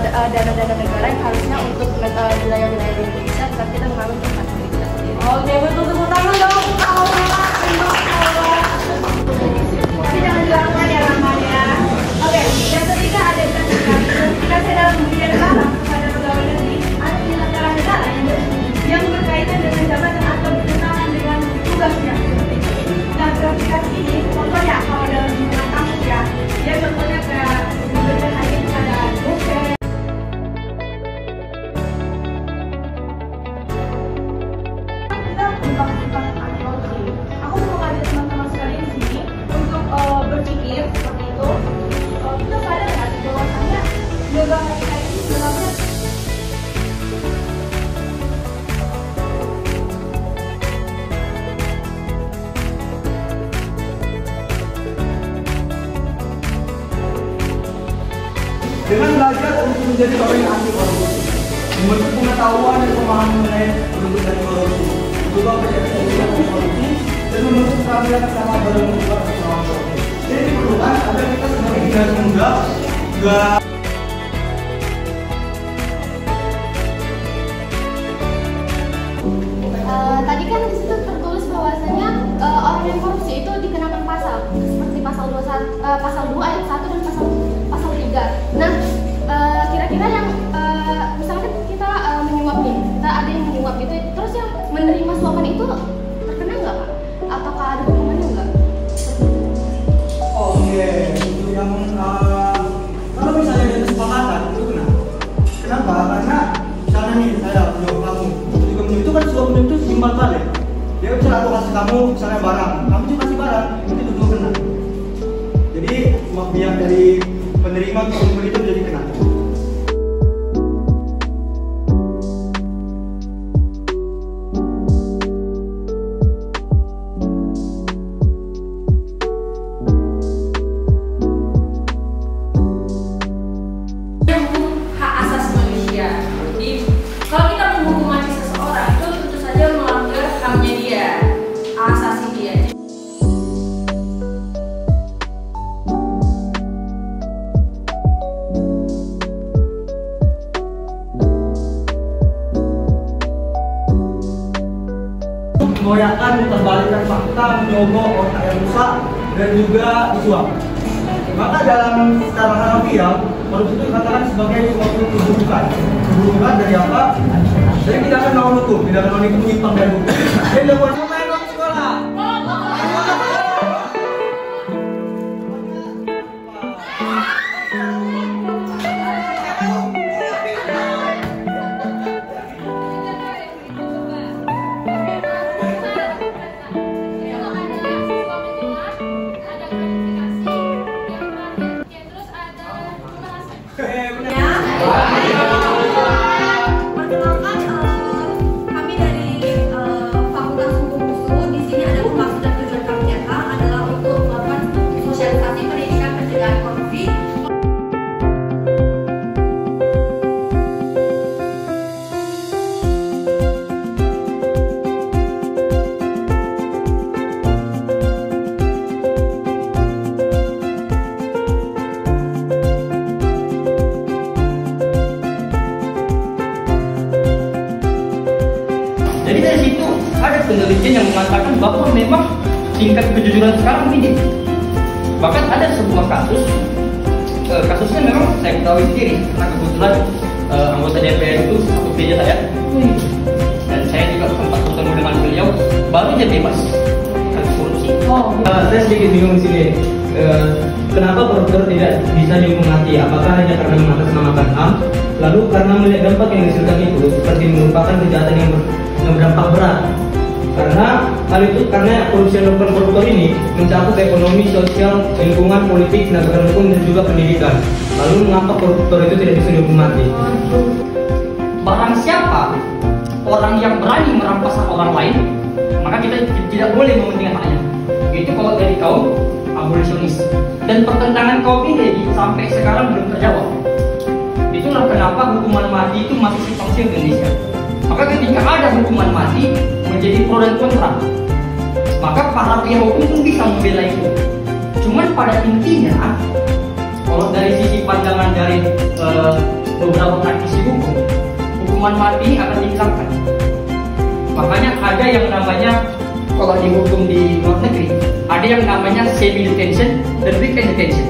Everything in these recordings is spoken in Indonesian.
dana-dana negara yang harusnya untuk wilayah-wilayah di Indonesia, tetapi kita mengambil untuk diri kita sendiri. Oke, betul, tepuk tangan dong. Tapi jangan ya Rahman ya. Oke, yang ketiga ada implementasi dalam dunia negara kepada pegawai negeri atau penyelenggara negara yang berkaitan dengan jabatan atau bertentangan dengan tugasnya. Nah, gratifikasi ini contohnya kalau dalam lingkungan kampus ya, dia contohnya kayak diberikan hadiah kepada dosen. Kita bukan anti-korupsi. Aku mau ngajak teman-teman sekalian di sini untuk berpikir seperti itu. Kita sadar nggak sih bahwasanya negara kita ini sebenarnya dengan belajar untuk menjadi orang yang anti korupsi, membentuk pengetahuan dan pemahaman mengenai bentuk dari korupsi, juga menjadi korupsi dan membentuk keterampilan bersama dalam membuat melawan korupsi. Jadi diperlukan agar kita sebagai generasi muda juga Tadi kan di situ tertulis bahwasanya orang yang korupsi itu dikenakan pasal seperti pasal 2 ayat 1 dan pasal 3. Nah, kira-kira yang misalkan kita menyuap nih, kita ada yang menyuap gitu, terus yang menerima suapan itu terkena nggak Pak? Ataukah ada hukumannya nggak? Oke, itu yang kalau misalnya ada kesepakatan itu kena. Kenapa? Karena misalnya nih saya menyuap kamu, juga menyuap itu kan suap menyuap itu simpel balik. Dia misalnya aku kasih kamu misalnya barang, kamu juga kasih barang, itu juga kena. Jadi suap yang dari penerima ke pemberi itu jadi kena. hak asasi manusia. Jadi kalau kita menghukum seseorang itu tentu saja melanggar haknya dia, hak asasi dia. Mengoyakkan, memperbalikkan fakta, menyogok otak yang rusak, dan juga disuap. Maka dalam secara harafiah, korupsi itu dikatakan sebagai suatu keburukan. Keburukan dari apa? Dari tidak akan mau hukum, tidak akan mau menyimpang dari hukum. Jadi dilakukan sekolah. Perkenalkan, kami dari Fakultas Hukum USU. Di sini ada maksud dan tujuan kami nyata adalah untuk melakukan sosialisasi pendidikan pencegahan korupsi. Jadi dari situ ada penelitian yang mengatakan bahwa memang tingkat kejujuran sekarang tinggi. Bahkan ada sebuah kasusnya memang saya ketahui sendiri karena kebetulan anggota DPR itu satu gereja saya, dan saya juga sempat bertemu dengan beliau, baru dia bebas karena korupsi. Saya sedikit bingung di sini. Kenapa koruptor tidak bisa dihukum mati? Apakah hanya karena mengatasnamakan HAM? Lalu karena melihat dampak yang dihasilkan itu seperti merupakan kejahatan yang berdampak berat. Karena korupsi yang dilakukan koruptor ini mencakup ekonomi, sosial, lingkungan, politik, penegakan hukum dan juga pendidikan. Lalu mengapa koruptor itu tidak bisa dihukum mati? Barang siapa orang yang berani merampas hak orang lain, maka kita tidak boleh mementingkan haknya. Itu kalau dari kaum abolisionis. Dan pertentangan kaum ini sampai sekarang belum terjawab. Itulah kenapa hukuman mati itu masih simpang siur di Indonesia. Maka ketika ada hukuman mati menjadi pro dan kontra, maka para pihak hukum pun bisa membela itu. Cuman pada intinya, kalau dari sisi pandangan dari beberapa praktisi hukum, hukuman mati ini akan dihilangkan. Makanya ada yang namanya, kalau dihukum di luar negeri, ada yang namanya semi detention dan weekend detention.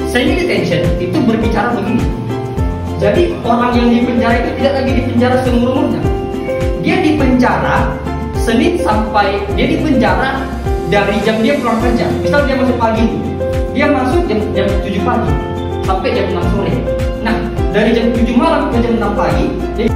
Semi detention itu berbicara begini. Jadi orang yang di penjara itu tidak lagi di penjara seumur-umurnya. Dia di penjara Senin sampai dia di penjara dari jam dia pulang kerja. Misal dia masuk pagi, dia masuk jam 7 pagi sampai jam 6 sore. Nah, dari jam 7 malam ke jam 6 pagi, dia